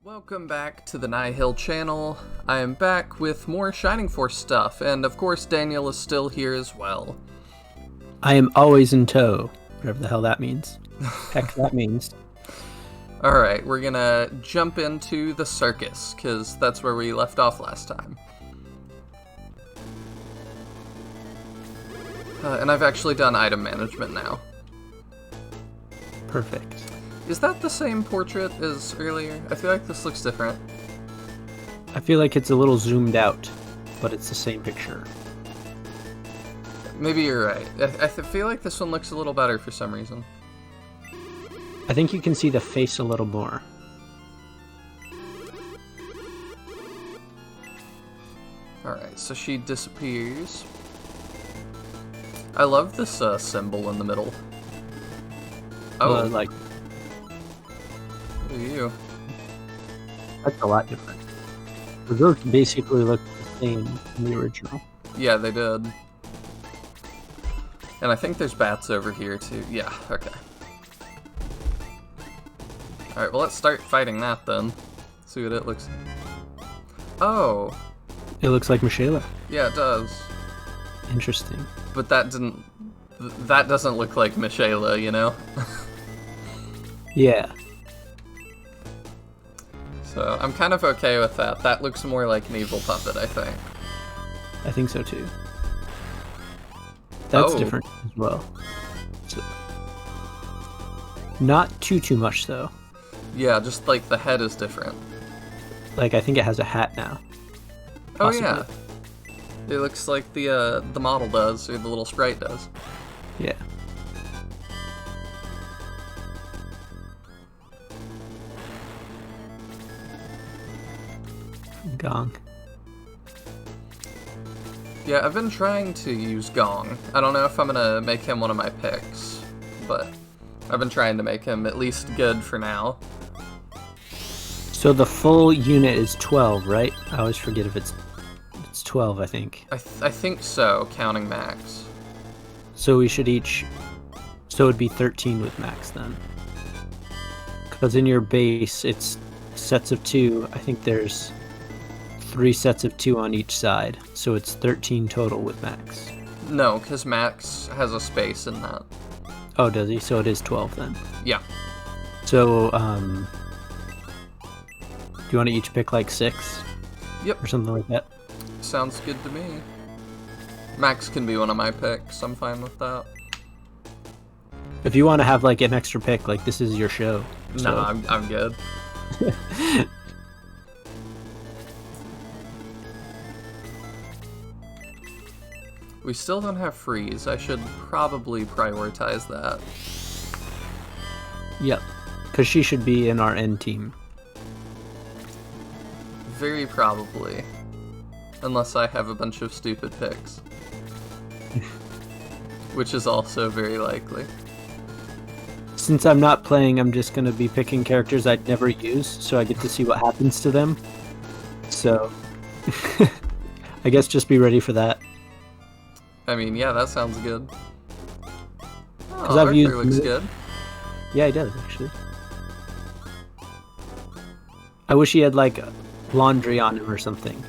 Welcome back to the Nihil channel. I am back with more Shining Force stuff, and of course Daniel is still here as well. I am always in tow, whatever the hell that means. Heck, that means. Alright, we're gonna jump into the circus, because that's where we left off last time. And I've actually done item management now. Perfect. Is that the same portrait as earlier? I feel like this looks different. I feel like it's a little zoomed out, but it's the same picture. Maybe you're right. I feel like this one looks a little better for some reason. I think you can see the face a little more. Alright, so she disappears. I love this symbol in the middle. Oh, Like, who are you? that's a lot different. Those basically look the same in the original. Yeah, they did. And I think there's bats over here too. Yeah, okay. Alright, well let's start fighting that then. See what it looks like. Oh! It looks like Michaela. Yeah, it does. Interesting. But that doesn't look like Michaela, you know? Yeah. So, I'm kind of okay with that. That looks more like an evil puppet, I think. I think so too. That's Oh. different as well. So, not too much though. Yeah, just like the head is different. Like, I think it has a hat now. Oh Possibly. yeah. It looks like the model does, or the little sprite does. Yeah. Gong. Yeah, I've been trying to use Gong. I don't know if I'm gonna make him one of my picks, but I've been trying to make him at least good for now. So the full unit is 12, right? I always forget if it's 12, I think. I think so, counting Max. So we should each... So it'd be 13 with Max then. Because in your base, it's sets of 2. I think there's 3 sets of 2 on each side. So it's 13 total with Max. No, because Max has a space in that. Oh, does he? So it is 12 then. Yeah. So, do you want to each pick like 6? Yep. Or something like that? Sounds good to me. Max can be one of my picks, I'm fine with that. If you want to have like an extra pick, like this is your show. No, So- I'm good. We still don't have freeze. I should probably prioritize that. Yep. Because she should be in our end team. Very probably. Unless I have a bunch of stupid picks. Which is also very likely. Since I'm not playing, I'm just going to be picking characters I'd never use, so I get to see what happens to them. So, I guess just be ready for that. I mean, yeah, that sounds good. Oh, I've Arthur used looks mo- good. Yeah, he does, actually. I wish he had, like, laundry on him or something.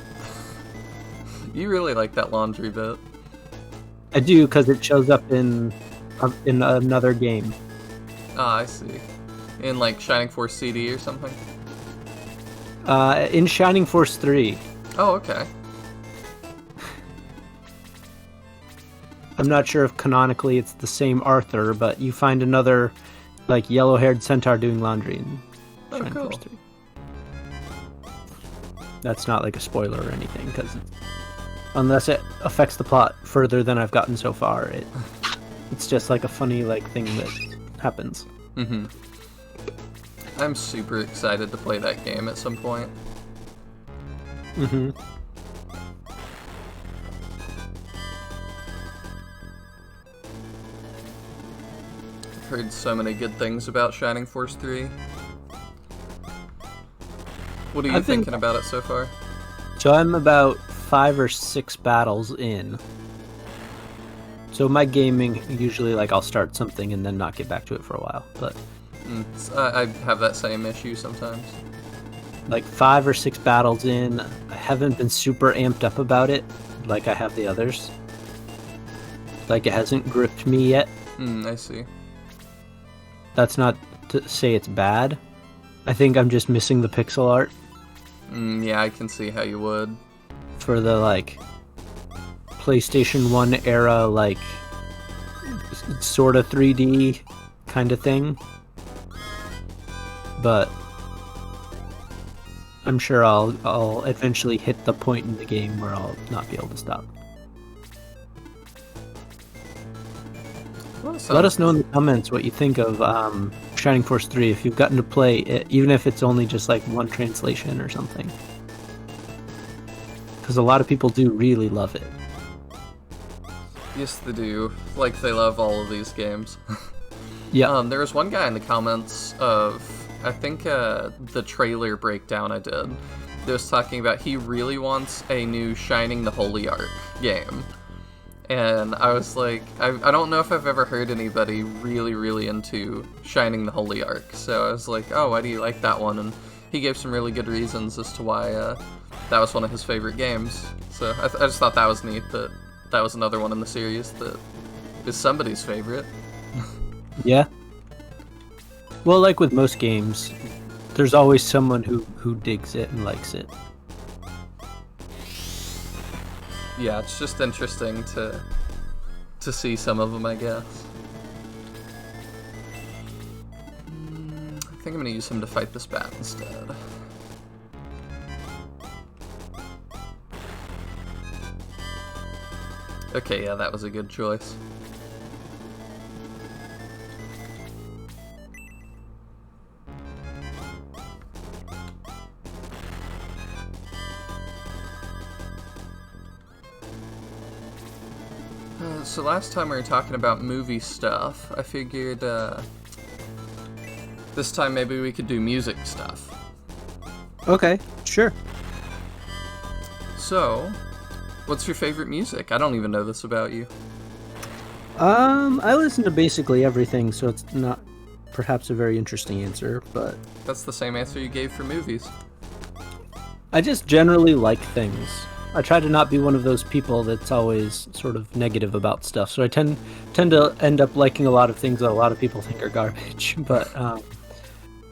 You really like that laundry bit. I do, because it shows up in another game. Ah, I see. In, like, Shining Force CD or something? In Shining Force 3. Oh, okay. I'm not sure if canonically it's the same Arthur, but you find another, like, yellow-haired centaur doing laundry in Oh, Shining cool. Force 3. That's not like a spoiler or anything, because unless it affects the plot further than I've gotten so far, it's just like a funny like thing that happens. Mm-hmm. I'm super excited to play that game at some point. Mm-hmm. I've heard so many good things about Shining Force 3. What are you thinking about it so far? So I'm about 5 or 6 battles in. So my gaming, usually like I'll start something and then not get back to it for a while, but I have that same issue sometimes. like 5 or 6 battles in. I haven't been super amped up about it like I have the others. Like, it hasn't gripped me yet. I see. That's not to say it's bad. I think I'm just missing the pixel art. Yeah, I can see how you would. For the, like, PlayStation 1 era, like, sort of 3D kind of thing. But I'm sure I'll eventually hit the point in the game where I'll not be able to stop. Well, Let us know in the comments what you think of Shining Force 3, if you've gotten to play it, even if it's only just like one translation or something. Because a lot of people do really love it. Yes, they do. Like, they love all of these games. Yeah. There was one guy in the comments of, I think, the trailer breakdown I did, that was talking about he really wants a new Shining the Holy Ark game. And I was like, I don't know if I've ever heard anybody really into Shining the Holy Ark. So I was like, oh, why do you like that one? And he gave some really good reasons as to why that was one of his favorite games. So I just thought that was neat, that was another one in the series that is somebody's favorite. Yeah. Well, like with most games, there's always someone who digs it and likes it. Yeah, it's just interesting to see some of them, I guess. I think I'm gonna use him to fight this bat instead. Okay, yeah, that was a good choice. So last time we were talking about movie stuff, I figured this time maybe we could do music stuff. Okay, sure. So, what's your favorite music? I don't even know this about you. I listen to basically everything, so it's not perhaps a very interesting answer, but That's the same answer you gave for movies. I just generally like things. I try to not be one of those people that's always sort of negative about stuff. So I tend to end up liking a lot of things that a lot of people think are garbage. But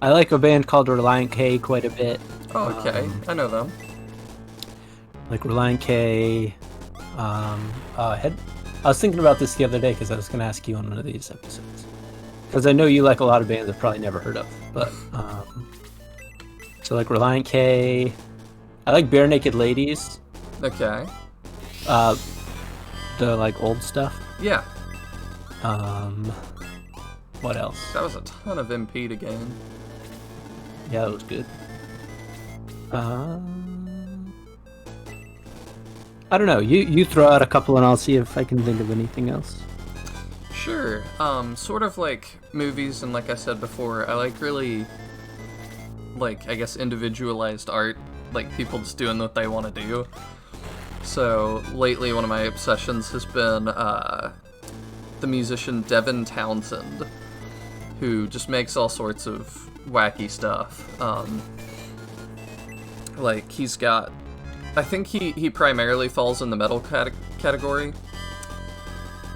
I like a band called Reliant K quite a bit. Oh, okay. I know them. Like Reliant K. I was thinking about this the other day because I was going to ask you on one of these episodes. Because I know you like a lot of bands I've probably never heard of. But so like Reliant K. I like Bare Naked Ladies. Okay. The like old stuff. Yeah. What else? That was a ton of MP to gain. Yeah, that was good. I don't know. You throw out a couple and I'll see if I can think of anything else. Sure. Sort of like movies, and like I said before, I like really, like, I guess individualized art, like people just doing what they want to do. So, lately one of my obsessions has been the musician Devin Townsend, who just makes all sorts of wacky stuff. Like, he's got... I think he primarily falls in the metal category,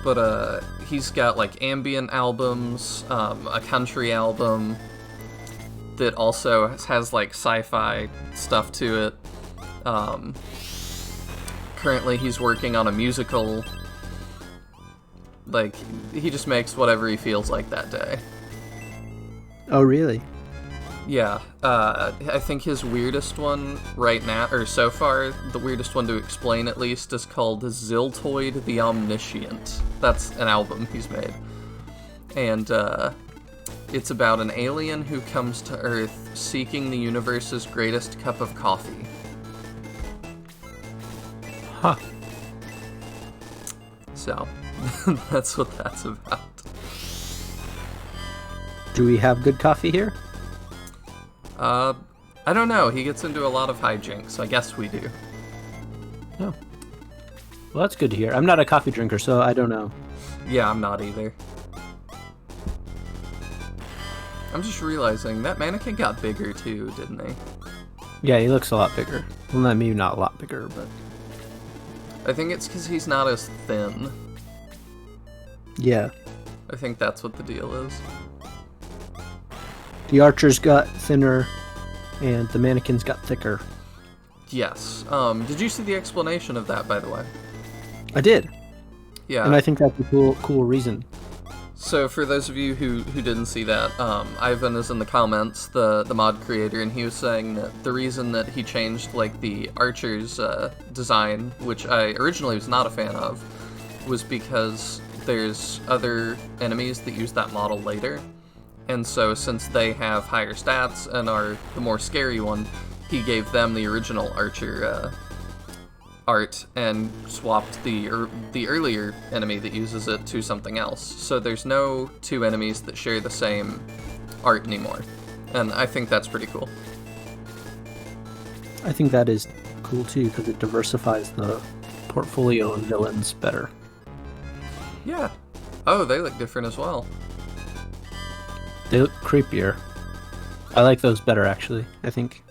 but he's got, like, ambient albums, a country album that also has, like, sci-fi stuff to it. Currently, he's working on a musical. Like, he just makes whatever he feels like that day. Oh, really? Yeah, I think his weirdest one right now, or so far, the weirdest one to explain at least, is called Ziltoid the Omniscient. That's an album he's made. And, it's about an alien who comes to Earth seeking the universe's greatest cup of coffee. Huh. So, that's what that's about. Do we have good coffee here? I don't know. He gets into a lot of hijinks, so I guess we do. Oh. Well, that's good to hear. I'm not a coffee drinker, so I don't know. Yeah, I'm not either. I'm just realizing that mannequin got bigger too, didn't he? Yeah, he looks a lot bigger. Well, not maybe not a lot bigger, but I think it's because he's not as thin. yeah. I think that's what the deal is. The archers got thinner, and the mannequins got thicker. Yes. Did you see the explanation of that, by the way? I did, Yeah. and I think that's a cool reason. So for those of you who didn't see that, Ivan is in the comments, the mod creator, and he was saying that the reason that he changed like the archer's design, which I originally was not a fan of, was because there's other enemies that use that model later, and so since they have higher stats and are the more scary one, he gave them the original archer art and swapped the earlier enemy that uses it to something else. So there's no two enemies that share the same art anymore, and I think that's pretty cool. I think that is cool too because it diversifies the portfolio of villains better. Yeah. Oh, they look different as well. They look creepier. I like those better, actually, I think.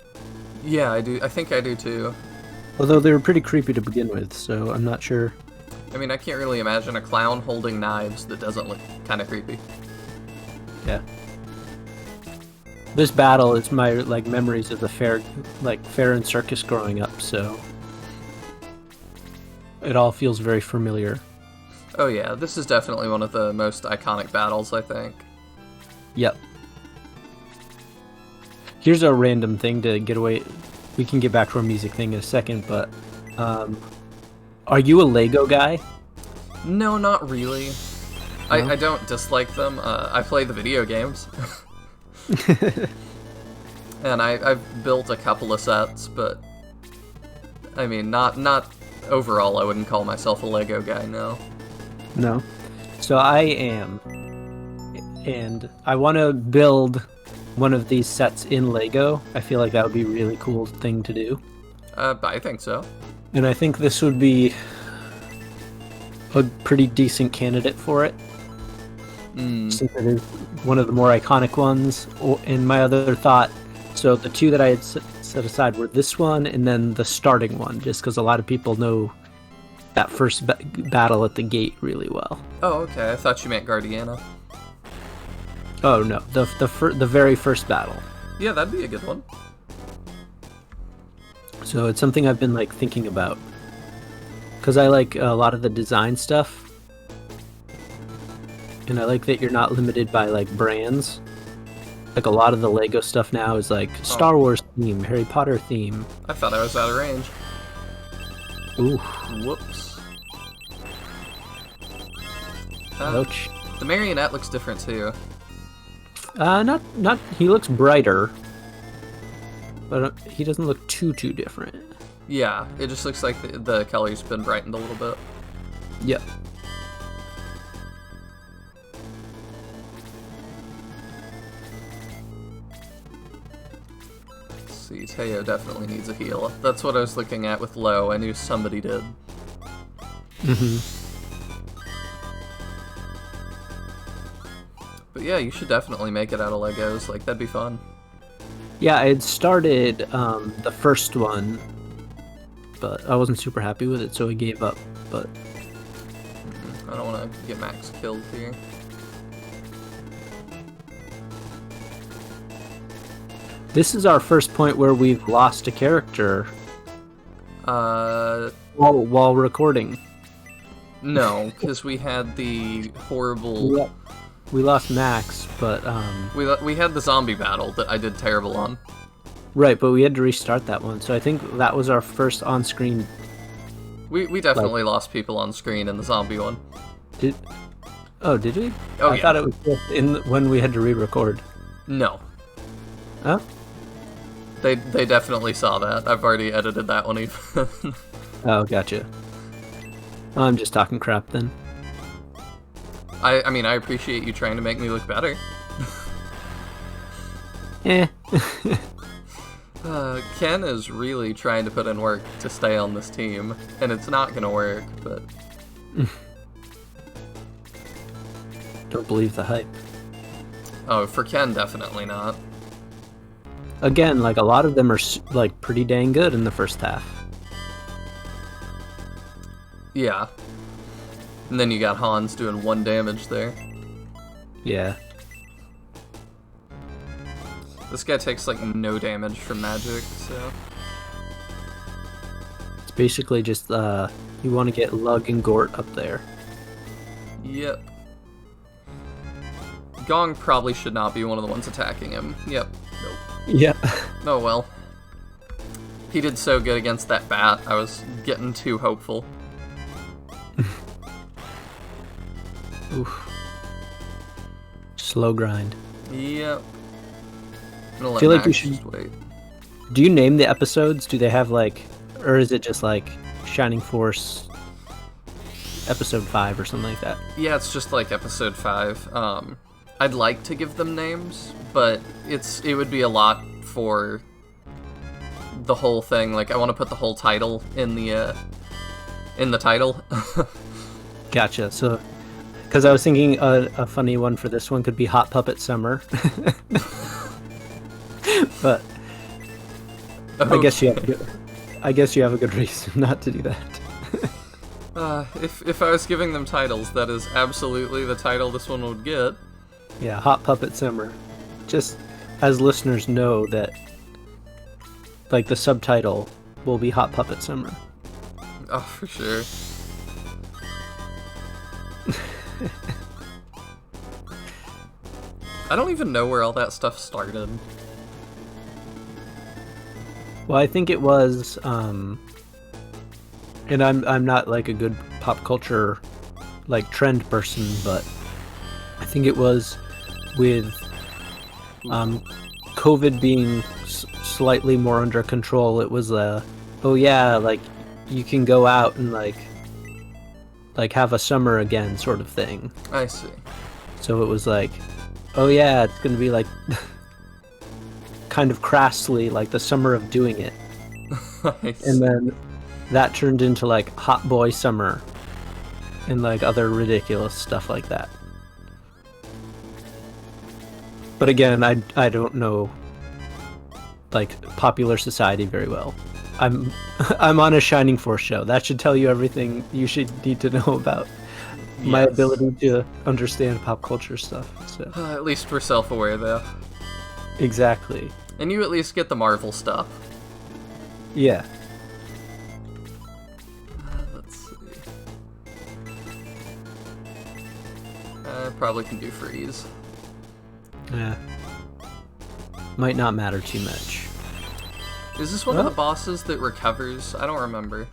Yeah, I do. I think I do too. Although they were pretty creepy to begin with, so I'm not sure. I mean, I can't really imagine a clown holding knives that doesn't look kind of creepy. Yeah. This battle is my like memories of the fair and circus growing up, so it all feels very familiar. Oh yeah, this is definitely one of the most iconic battles, I think. Yep. Here's a random thing to get away. We can get back to our music thing in a second, but are you a Lego guy? No, not really. No? I don't dislike them. I play the video games. And I've built a couple of sets, but I mean, not overall, I wouldn't call myself a Lego guy, no. No. So I am. And I want to build one of these sets in Lego. I feel like that would be a really cool thing to do. I think so. And I think this would be a pretty decent candidate for it. Since it is one of the more iconic ones. And my other thought, so the two that I had set aside were this one and then the starting one, just because a lot of people know that first battle at the gate really well. Oh, okay. I thought you meant Guardiana. Oh no, the very first battle. Yeah, that'd be a good one. So it's something I've been like thinking about, because I like a lot of the design stuff, and I like that you're not limited by like brands. Like a lot of the Lego stuff now is like Star Wars theme, Harry Potter theme. I thought I was out of range. Ooh. Whoops. Ouch. The marionette looks different too. Not. He looks brighter, but he doesn't look too different. Yeah, it just looks like the color's been brightened a little bit. Yep. Let's see, Teo definitely needs a heal. That's what I was looking at with Low. I knew somebody did. But yeah, you should definitely make it out of Legos. Like, that'd be fun. Yeah, I had started the first one, but I wasn't super happy with it, so I gave up. But I don't want to get Max killed here. this is our first point where we've lost a character while recording. No, because we had the horrible... Yeah. We lost Max, but We had the zombie battle that I did terrible on. right, but we had to restart that one. So I think that was our first on-screen. We definitely lost people on screen in the zombie one. Did we? Oh, I yeah. thought it was just when we had to re-record. No. Huh? They definitely saw that. I've already edited that one even. Oh, gotcha. I'm just talking crap then. I mean, I appreciate you trying to make me look better. Eh. Ken is really trying to put in work to stay on this team, and it's not gonna work, but... Don't believe the hype. Oh, for Ken, definitely not. Again, like a lot of them are like pretty dang good in the first half. Yeah. And then you got Hans doing 1 damage there. Yeah. This guy takes like no damage from magic, so... It's basically just, you want to get Lug and Gort up there. Yep. Gong probably should not be one of the ones attacking him. Yep. Nope. Yeah. Oh well. He did so good against that bat, I was getting too hopeful. Oof. Slow grind. Yep. I'm gonna let Feel like we Max should- just wait. Do you name the episodes? Do they have like, or is it just like Shining Force episode 5 or something like that? Yeah, it's just like episode 5. I'd like to give them names, but it would be a lot for the whole thing. Like, I want to put the whole title in the title. Gotcha. So, because I was thinking a funny one for this one could be Hot Puppet Summer. But I guess you have a good reason not to do that. If I was giving them titles, that is absolutely the title this one would get. Yeah, Hot Puppet Summer. Just as listeners know that, like, the subtitle will be Hot Puppet Summer. Oh, for sure. I don't even know where all that stuff started. Well, I think it was, and I'm not like a good pop culture like trend person, but I think it was with COVID being slightly more under control. It was oh yeah, like you can go out and like have a summer again sort of thing. I see. So it was like, oh yeah, it's gonna be like kind of crassly like the summer of doing it. And then that turned into like Hot Boy Summer and like other ridiculous stuff like that. But again, I don't know like popular society very well. I'm on a Shining Force show. That should tell you everything you should need to know about my ability to understand pop culture stuff. So At least we're self-aware, though. exactly. And you at least get the Marvel stuff. Yeah. Let's see. I probably can do freeze. Yeah. Might not matter too much. Is this one of the bosses that recovers? I don't remember.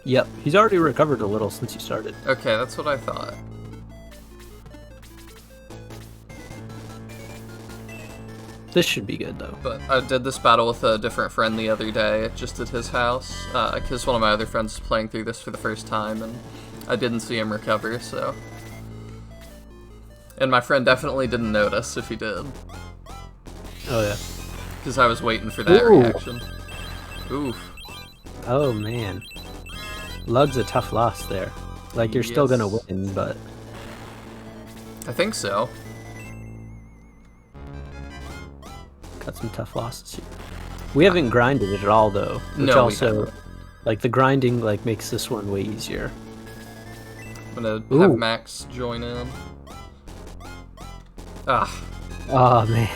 Yep, he's already recovered a little since you started. Okay, that's what I thought. This should be good though. But I did this battle with a different friend the other day, just at his house, because one of my other friends was playing through this for the first time, and I didn't see him recover, so... And my friend definitely didn't notice if he did. Oh yeah. Because I was waiting for that Ooh. reaction. Oof. Oh man. Lug's a tough loss there. Like you're still gonna Yes. win, but I think so. got some tough losses here. We haven't grinded it at all though. Which No, we also haven't. like the grinding like makes this one way easier. I'm gonna Ooh. have Max join in. Ah. Oh man.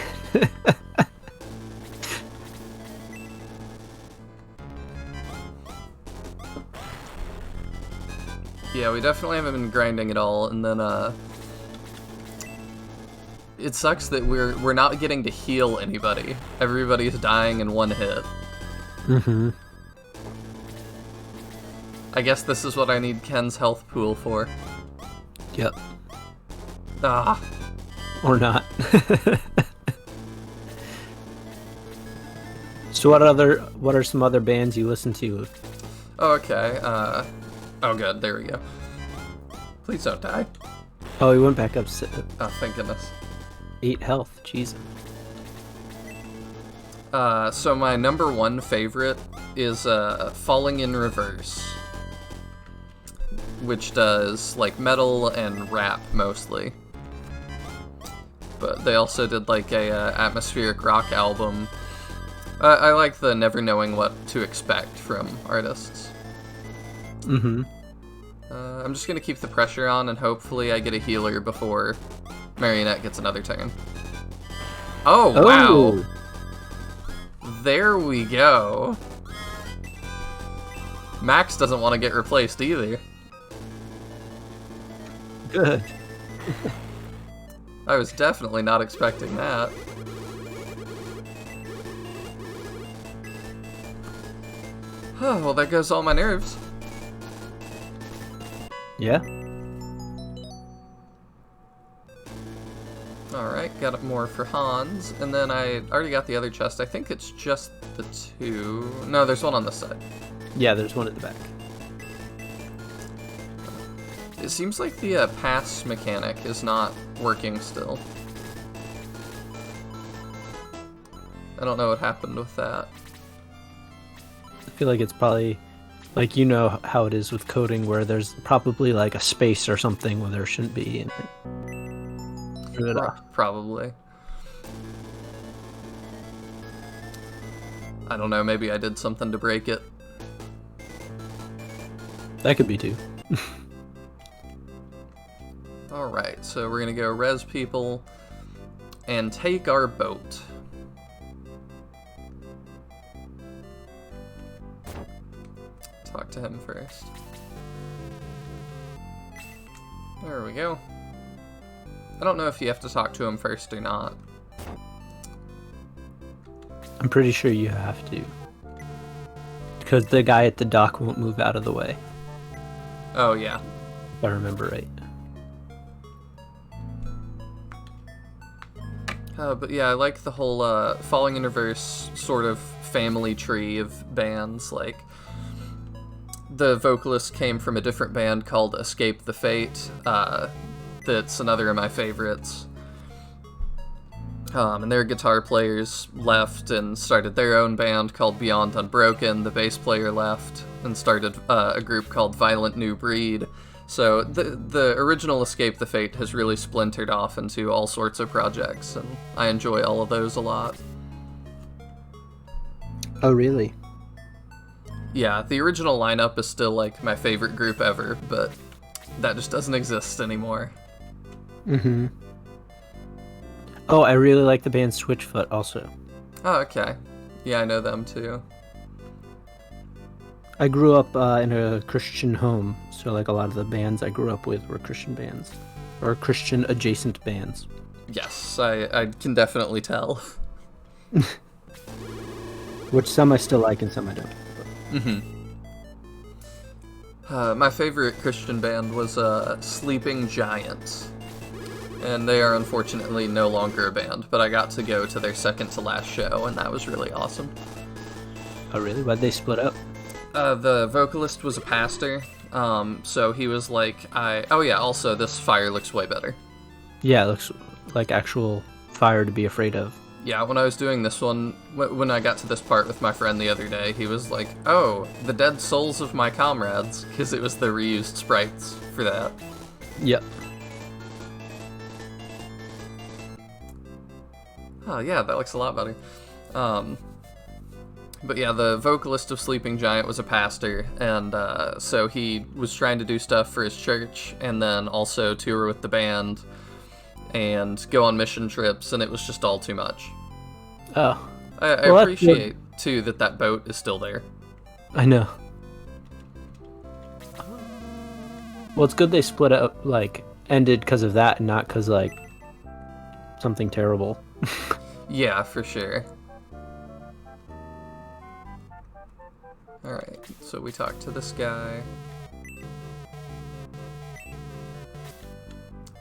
Yeah, we definitely haven't been grinding at all, and then it sucks that we're not getting to heal anybody. Everybody's dying in one hit. Mm-hmm. I guess this is what I need Ken's health pool for. Yep. Ah. Or not. So what are some other bands you listen to? Oh, okay. Oh good, there we go. Please don't die. Oh, he went back up Oh, thank goodness. 8 health. Jesus. So my number one favorite is Falling in Reverse, which does like metal and rap mostly. But they also did like a atmospheric rock album I like the never knowing what to expect from artists. Mm-hmm. I'm just gonna keep the pressure on, and hopefully I get a healer before Marionette gets another turn. Oh, wow! There we go. Max doesn't want to get replaced either. Good. I was definitely not expecting that. Oh, well, there goes all my nerves. Yeah. Alright, got more for Hans, and then I already got the other chest. I think it's just the 2. No, there's one on this side. Yeah, there's one at the back. It seems like the pass mechanic is not working still. I don't know what happened with that. I feel like it's probably, like, you know how it is with coding, where there's probably like a space or something where there shouldn't be. And Probably. I don't know, maybe I did something to break it. That could be too. Alright, so we're gonna go res people and take our boat. Talk to him first. There we go. I don't know if you have to talk to him first or not. I'm pretty sure you have to. Because the guy at the dock won't move out of the way, Oh, yeah. if I remember right. But yeah, I like the whole Falling in Reverse sort of family tree of bands. Like, the vocalist came from a different band called Escape the Fate. That's another of my favorites. And their guitar players left and started their own band called Beyond Unbroken. The bass player left and started a group called Violent New Breed. So the original Escape the Fate has really splintered off into all sorts of projects, and I enjoy all of those a lot. Oh, really? Yeah, the original lineup is still like my favorite group ever, but that just doesn't exist anymore. Mm-hmm. Oh, I really like the band Switchfoot also. Oh, okay. Yeah, I know them too. I grew up in a Christian home, so like a lot of the bands I grew up with were Christian bands, or Christian adjacent bands. Yes, I can definitely tell. Which some I still like and some I don't. My favorite Christian band was Sleeping Giants. And they are unfortunately no longer a band, but I got to go to their second to last show, and that was really awesome. Oh, really? Why'd they split up? The vocalist was a pastor, so he was like, oh yeah, also this fire looks way better. Yeah, it looks like actual fire to be afraid of. Yeah, when I was doing this one, when I got to this part with my friend the other day, he was like, oh, the dead souls of my comrades, because it was the reused sprites for that. Yep. Oh yeah, that looks a lot better. But yeah, the vocalist of Sleeping Giant was a pastor, and so he was trying to do stuff for his church, and then also tour with the band, and go on mission trips, and it was just all too much. Oh. I appreciate, too, that boat is still there. I know. Well, it's good they split up, like, ended because of that, and not because, like, something terrible. Yeah, for sure. Alright, so we talked to this guy.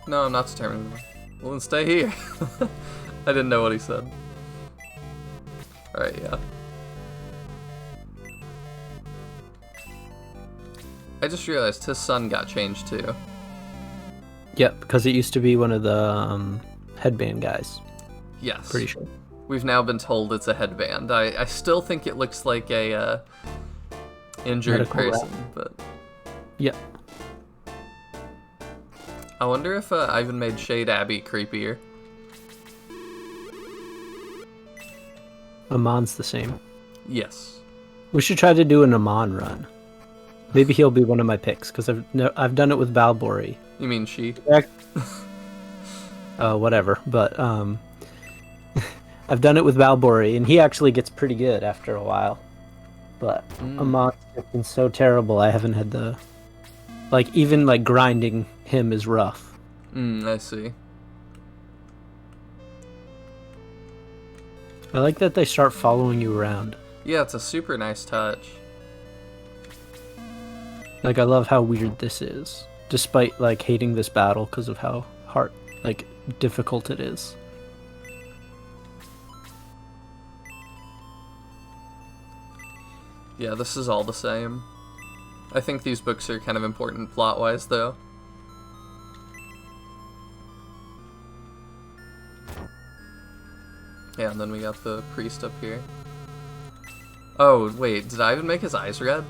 No, I'm not determined. Well, then stay here. I didn't know what he said. Alright, yeah. I just realized his son got changed too. Yep, because it used to be one of the headband guys. Yes. Pretty sure. We've now been told it's a headband. I still think it looks like a injured Medical person, wrap. but... Yep. I wonder if Ivan made Shade Abbey creepier. Amon's the same. Yes. We should try to do an Amon run. Maybe he'll be one of my picks, because I've done it with Balbori. You mean she? Whatever. But I've done it with Balbori, and he actually gets pretty good after a while. But Amon's been so terrible, I haven't had the... Like, even, like, grinding him is rough. I see. I like that they start following you around. Yeah, it's a super nice touch. Like, I love how weird this is. Despite, like, hating this battle because of how hard, like, difficult it is. Yeah, this is all the same. I think these books are kind of important plot-wise, though. Yeah, and then we got the priest up here. Oh, wait, did I even make his eyes red?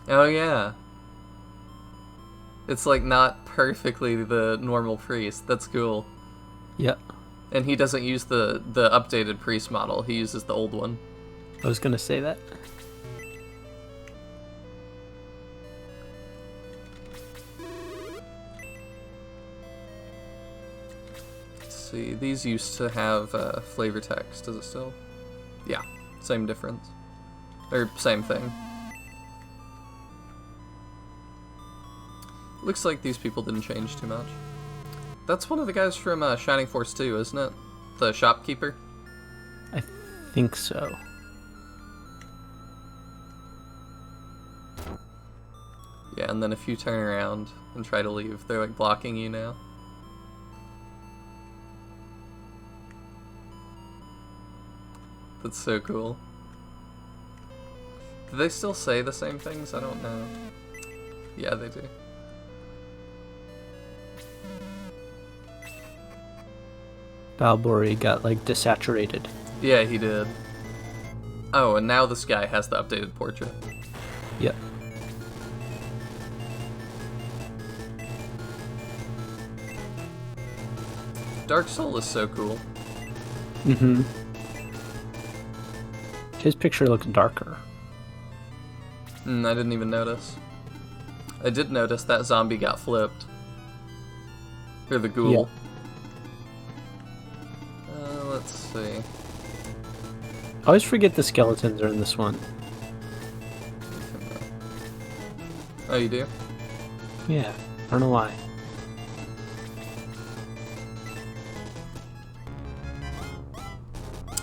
Oh, yeah. It's, like, not perfectly the normal priest. That's cool. Yep. And he doesn't use the updated priest model. He uses the old one. I was gonna say that. Let's see, these used to have flavor text. Does it still? Yeah, same difference. Or same thing. Looks like these people didn't change too much. That's one of the guys from Shining Force 2, isn't it? The shopkeeper? I think so. Yeah, and then if you turn around and try to leave, they're like blocking you now. That's so cool. Do they still say the same things? I don't know. Yeah, they do. Balbori got, like, desaturated. Yeah, he did. Oh, and now this guy has the updated portrait. Yep. Dark Soul is so cool. Mm-hmm. His picture looks darker. I didn't even notice. I did notice that zombie got flipped. Or the ghoul. Yeah. Let's see. I always forget the skeletons are in this one. Oh, you do? Yeah, I don't know why.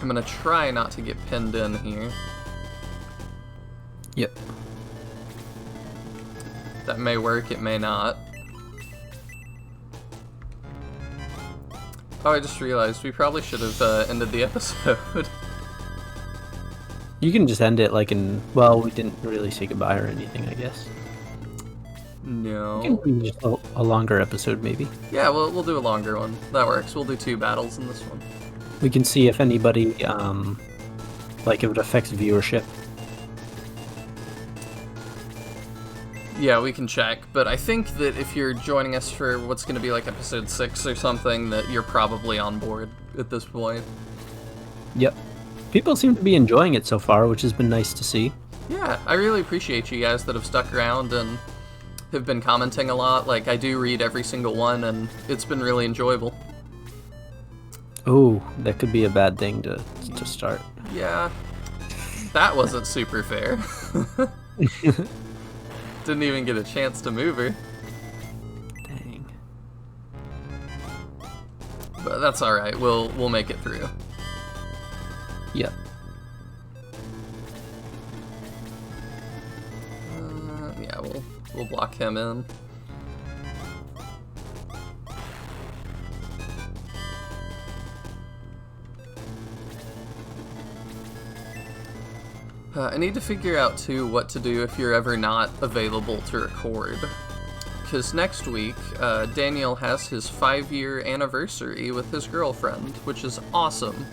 I'm gonna try not to get pinned in here. Yep. That may work, it may not. Oh, I just realized we probably should have ended the episode. You can just end it like in... Well, we didn't really say goodbye or anything, I guess. No. It can be just a longer episode, maybe. Yeah, we'll do a longer one. That works. We'll do 2 battles in this one. We can see if anybody, like, if it affects viewership. Yeah, we can check, but I think that if you're joining us for what's going to be like episode 6 or something, that you're probably on board at this point. Yep. People seem to be enjoying it so far, which has been nice to see. Yeah, I really appreciate you guys that have stuck around and have been commenting a lot. Like, I do read every single one, and it's been really enjoyable. Oh, that could be a bad thing to start. Yeah, that wasn't super fair. Didn't even get a chance to move her. Dang. But that's alright, we'll make it through. Yep. Yeah, we'll block him in. I need to figure out, too, what to do if you're ever not available to record. Because next week, Daniel has his 5-year anniversary with his girlfriend, which is awesome.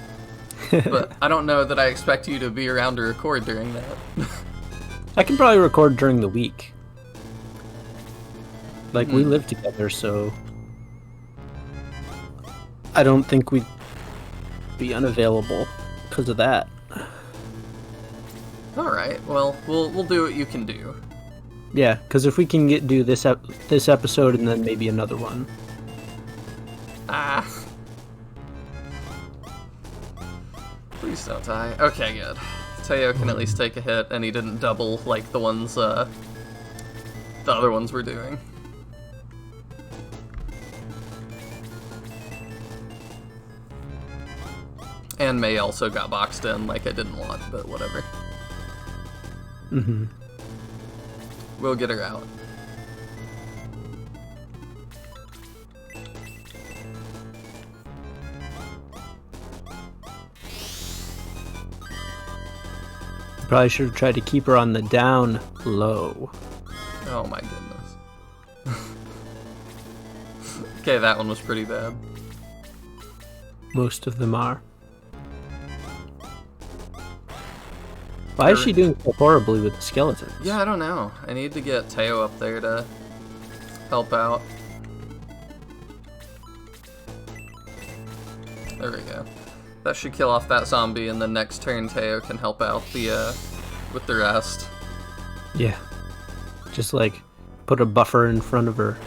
But I don't know that I expect you to be around to record during that. I can probably record during the week. Like, we live together, so... I don't think we'd be unavailable because of that. Alright, well, we'll do what you can do. Yeah, because if we can do this episode and then maybe another one. Ah. Please don't die. Okay, good. Teo can at least take a hit, and he didn't double like the ones, the other ones were doing. And May also got boxed in like I didn't want, but whatever. Mm-hmm. We'll get her out. Probably should have tried to keep her on the down low. Oh my goodness. Okay, that one was pretty bad. Most of them are. Why is she doing so horribly with the skeletons? Yeah, I don't know. I need to get Teo up there to help out. There we go. That should kill off that zombie, and then next turn Teo can help out the with the rest. Yeah. Just like put a buffer in front of her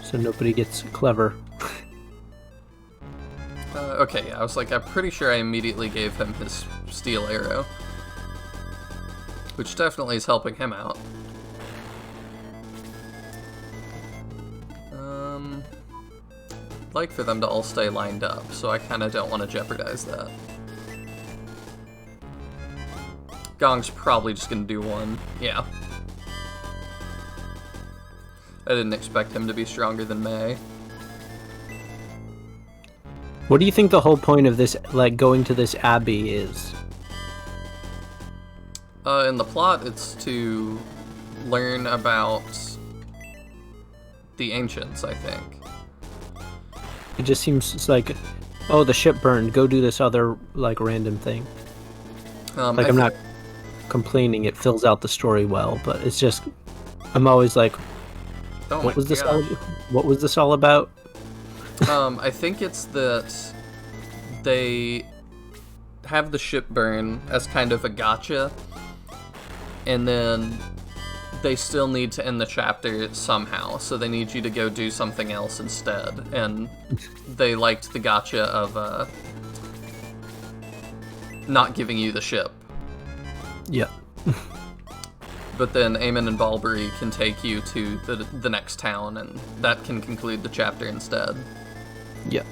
so nobody gets clever. Okay, yeah, I was like, I'm pretty sure I immediately gave him his steel arrow. Which definitely is helping him out. I'd like for them to all stay lined up, so I kind of don't want to jeopardize that. Gong's probably just going to do one. Yeah. I didn't expect him to be stronger than May. What do you think the whole point of this, like, going to this abbey is? In the plot, it's to learn about the ancients, I think. It just seems like, oh, the ship burned, go do this other, like, random thing. Like, I'm not complaining, it fills out the story well, but it's just, I'm always like, what was this all about? I think it's that they have the ship burn as kind of a gotcha, and then they still need to end the chapter somehow, so they need you to go do something else instead, and they liked the gotcha of not giving you the ship. Yeah. But then Eamon and Balbury can take you to the next town, and that can conclude the chapter instead. Yeah.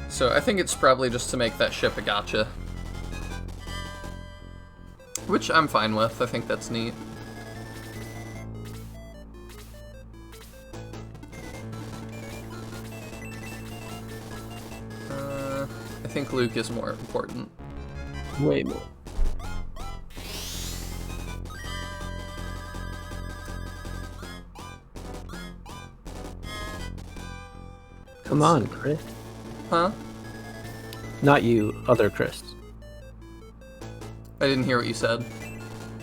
So I think it's probably just to make that ship a gotcha. Which I'm fine with. I think that's neat. I think Luke is more important. Way more. Come on, Chris. Huh? Not you, other Chris. I didn't hear what you said.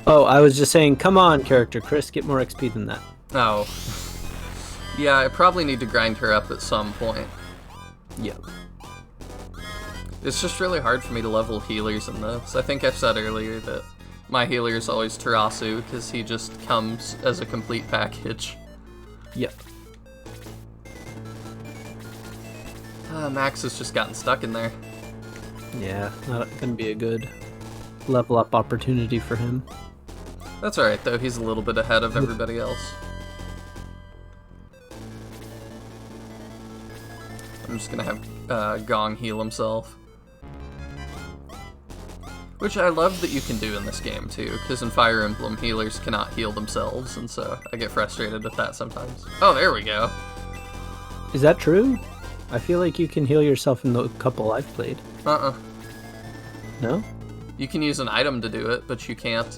Oh, I was just saying, come on, character Chris, get more XP than that. Oh. Yeah, I probably need to grind her up at some point. Yeah. It's just really hard for me to level healers in this. I think I've said earlier that my healer is always Tarasu, because he just comes as a complete package. Yep. Max has just gotten stuck in there. Yeah, not gonna be a good level up opportunity for him. That's alright though, he's a little bit ahead of everybody else. I'm just gonna have Gong heal himself. Which I love that you can do in this game too, because in Fire Emblem healers cannot heal themselves, and so I get frustrated with that sometimes. Oh, there we go. Is that true? I feel like you can heal yourself in the couple I've played. Uh-uh. No? You can use an item to do it, but you can't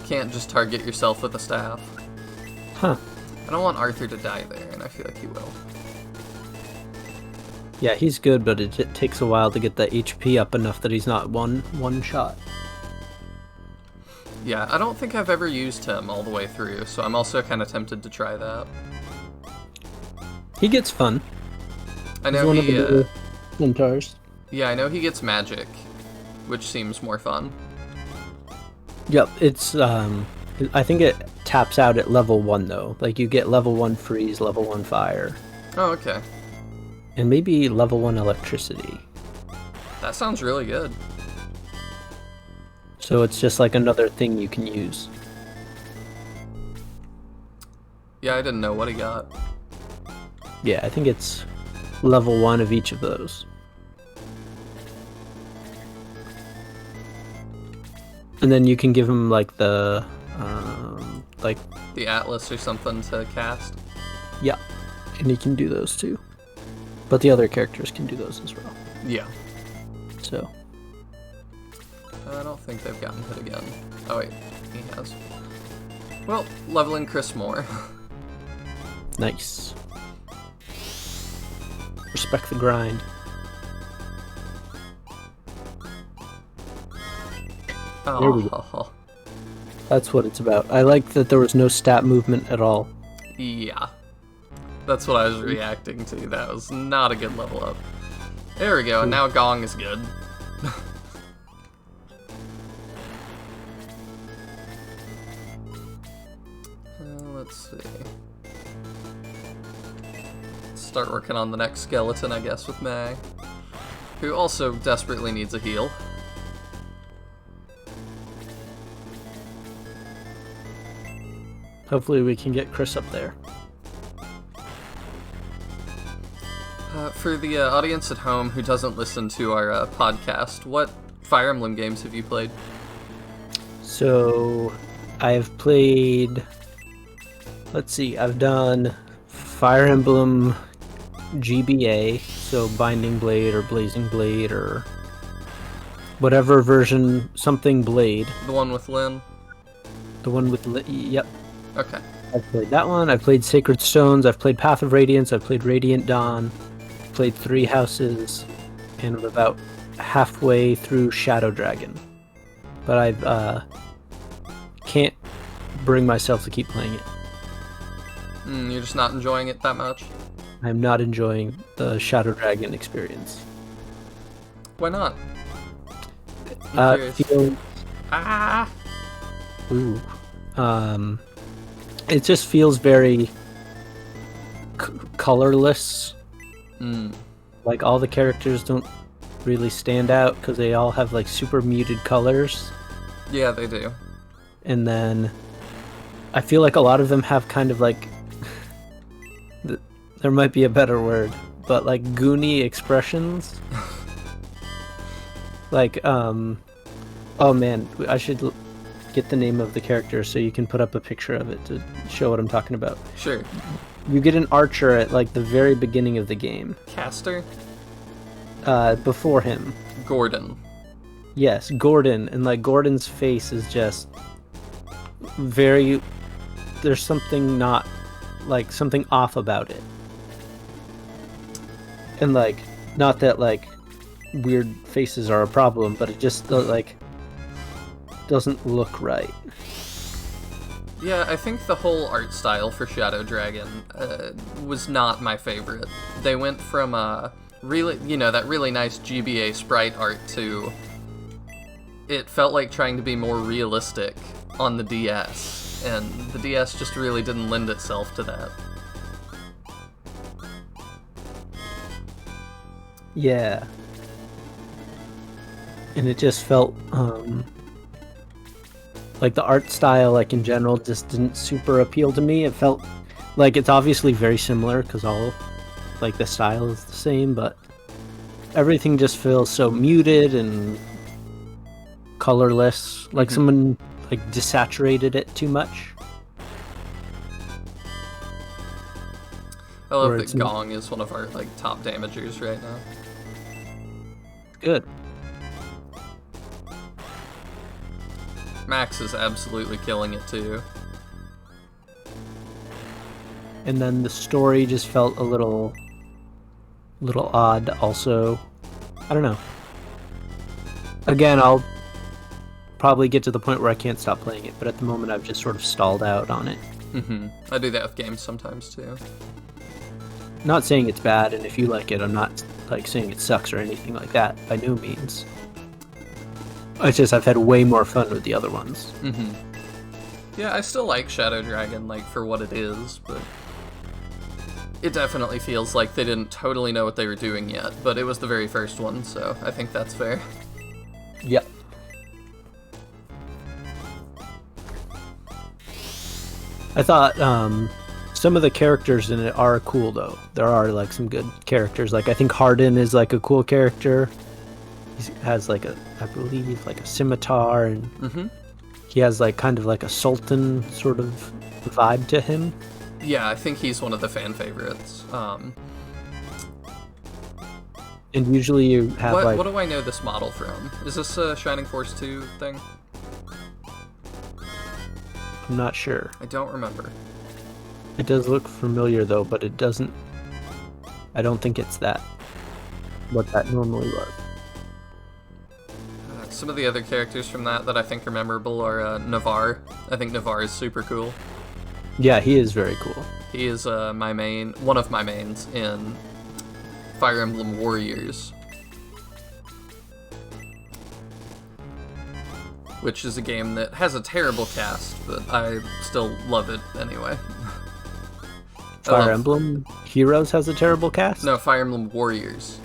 just target yourself with a staff. Huh. I don't want Arthur to die there, and I feel like he will. Yeah, he's good, but it takes a while to get the HP up enough that he's not one shot. Yeah, I don't think I've ever used him all the way through, so I'm also kind of tempted to try that. He gets fun. I He's know one of he. the little centaurs. Yeah, I know he gets magic, which seems more fun. Yep, it's I think it taps out at level 1 though. Like you get level 1 freeze, level 1 fire, Oh, okay. and maybe level 1 electricity. That sounds really good. So it's just like another thing you can use. Yeah, I didn't know what he got. Yeah, I think it's level 1 of each of those. And then you can give him like the like The Atlas or something to cast. yeah, and he can do those too. But the other characters can do those as well. Yeah. So I don't think they've gotten hit again. Oh wait, he has. Well, leveling Chris more. nice. Respect the grind. There we Oh, That's what it's about. I like that there was no stat movement at all. yeah. That's what I was reacting to. That was not a good level up. There we go, and now Gong is good. Let's see. Start working on the next skeleton, I guess, with May, who also desperately needs a heal. Hopefully we can get Chris up there. For the audience at home who doesn't listen to our podcast, what Fire Emblem games have you played? So I've played, let's see, I've done Fire Emblem GBA, so Binding Blade or Blazing Blade or whatever version, something Blade. The one with Lyn? The one with, yep. Okay. I've played that one. I've played Sacred Stones. I've played Path of Radiance. I've played Radiant Dawn. I've played Three Houses, and I'm about halfway through Shadow Dragon. But I can't bring myself to keep playing it. You're just not enjoying it that much? I'm not enjoying the Shadow Dragon experience. Why not? I'm curious. Feels, Ah! ooh, it just feels very colorless. Like all the characters don't really stand out because they all have like super muted colors. Yeah, they do. And then I feel like a lot of them have kind of like there might be a better word, but like Goonie expressions. Like oh man, I should get the name of the character so you can put up a picture of it to show what I'm talking about. Sure. You get an archer at like the very beginning of the game. Caster? Before him. Gordon. Yes, Gordon, and like Gordon's face is just very, there's something not, like something off about it. And like, not that like weird faces are a problem, but it just like doesn't look right. Yeah, I think the whole art style for Shadow Dragon was not my favorite. They went from really, that really nice GBA sprite art to it felt like trying to be more realistic on the DS, and the DS just really didn't lend itself to that. Yeah. And it just felt like the art style, like in general, just didn't super appeal to me. It felt like it's obviously very similar because all like the style is the same, but everything just feels so muted and colorless. Like someone like desaturated it too much. I love that Gong is one of our like top damagers right now. Good. Max is absolutely killing it too. And then the story just felt a little odd also. I don't know. Again, I'll probably get to the point where I can't stop playing it, but at the moment I've just sort of stalled out on it. I do that with games sometimes too. Not saying it's bad, and if you like it, I'm not like saying it sucks or anything like that, by no means. It's just I've had way more fun with the other ones. Mm-hmm. Yeah, I still like Shadow Dragon, like, for what it is, but it definitely feels like they didn't totally know what they were doing yet, but it was the very first one, so I think that's fair. Yep. I thought some of the characters in it are cool, though. There are, like, some good characters. Like, I think Hardin is, like, a cool character. He has, like, I believe, like, a scimitar, and he has, like, kind of like a sultan sort of vibe to him. Yeah, I think he's one of the fan favorites. And usually you have, what do I know this model from? Is this a Shining Force 2 thing? I'm not sure. I don't remember. It does look familiar, though, but it doesn't... I don't think it's what that normally was. Some of the other characters from that I think are memorable are Navarre. I think Navarre is super cool. Yeah, he is very cool. He is one of my mains in Fire Emblem Warriors, which is a game that has a terrible cast, but I still love it anyway. Fire Emblem Heroes has a terrible cast? No, Fire Emblem Warriors.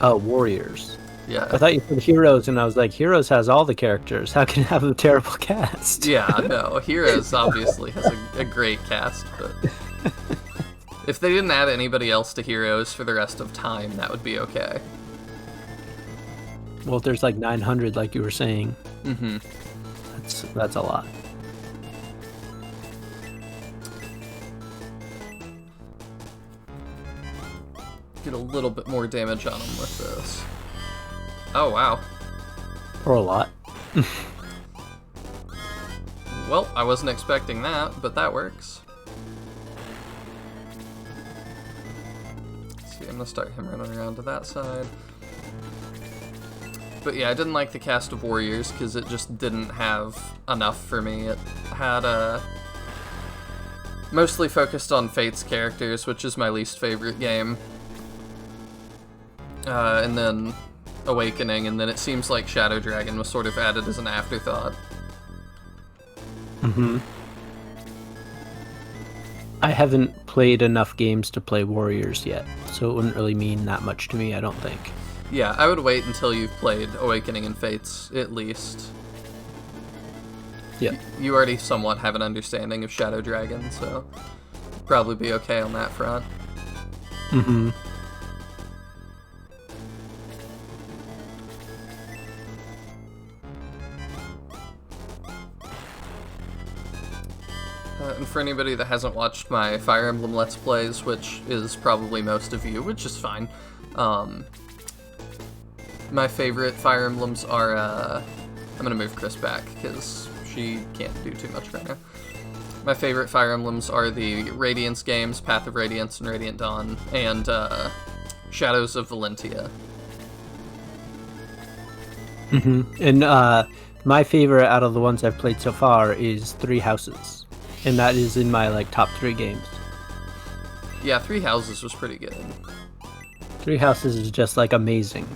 Oh, Warriors. Yeah. I thought you said Heroes, and I was like, Heroes has all the characters. How can it have a terrible cast? Yeah, no. Heroes obviously has a great cast, but if they didn't add anybody else to Heroes for the rest of time, that would be okay. Well, if there's like 900, like you were saying, that's a lot. Get a little bit more damage on him with this. Oh, wow. Or a lot. Well, I wasn't expecting that, but that works. Let's see, I'm gonna start him running around to that side. But yeah, I didn't like the cast of Warriors because it just didn't have enough for me. It had mostly focused on Fate's characters, which is my least favorite game. And then Awakening, and then it seems like Shadow Dragon was sort of added as an afterthought. I haven't played enough games to play Warriors yet, so it wouldn't really mean that much to me, I don't think. Yeah, I would wait until you've played Awakening and Fates, at least. Yeah. You already somewhat have an understanding of Shadow Dragon, so probably be okay on that front. And for anybody that hasn't watched my Fire Emblem Let's Plays, which is probably most of you, which is fine, my favorite Fire Emblems are, I'm gonna move Chris back, because she can't do too much right now. My favorite Fire Emblems are the Radiance games, Path of Radiance and Radiant Dawn, and Shadows of Valentia. And my favorite out of the ones I've played so far is Three Houses. And that is in my, like, top 3 games. Yeah, Three Houses was pretty good. Three Houses is just, like, amazing.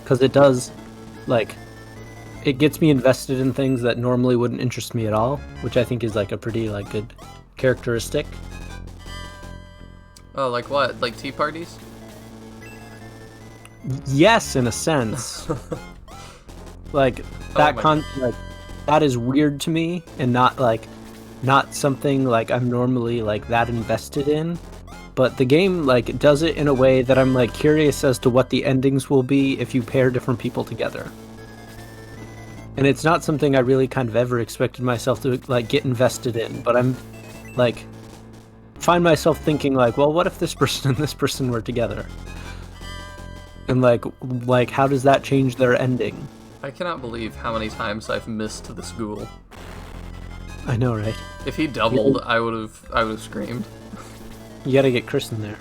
Because it does, like, it gets me invested in things that normally wouldn't interest me at all, which I think is, like, a pretty, like, good characteristic. Oh, like what? Like tea parties? Yes, in a sense. Like, that like, that is weird to me, and not something like I'm normally like that invested in, but the game like does it in a way that I'm like curious as to what the endings will be if you pair different people together. And it's not something I really kind of ever expected myself to like get invested in, but I'm like find myself thinking like, well, what if this person and this person were together? And like how does that change their ending? I cannot believe how many times I've missed this ghoul. I know, right? If he doubled, I would have screamed. You gotta get Chris in there.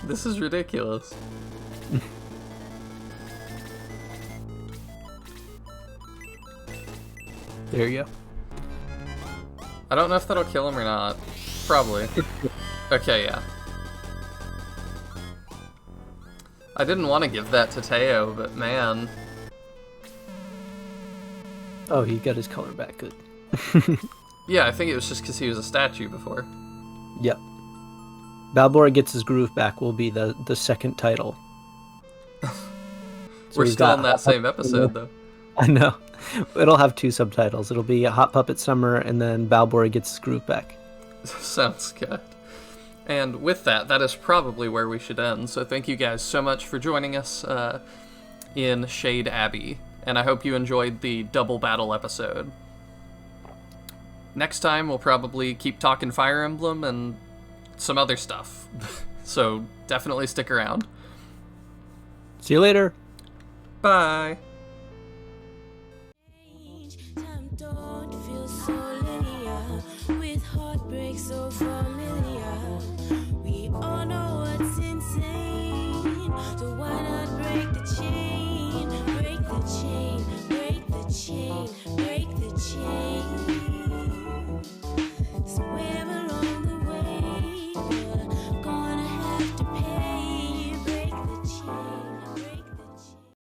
This is ridiculous. There you I don't know if that'll kill him or not. Probably. Okay, yeah. I didn't want to give that to Teo, but man. Oh, he got his color back. Good. Yeah, I think it was just because he was a statue before. Yep. Balbora gets his groove back will be the second title. We're still in that same episode, though. I know. It'll have two subtitles. It'll be Hot Puppet Summer and then Balbora gets his groove back. Sounds good. And with that, that is probably where we should end. So thank you guys so much for joining us in Shade Abbey. And I hope you enjoyed the double battle episode. Next time, we'll probably keep talking Fire Emblem and some other stuff. So definitely stick around. See you later. Bye.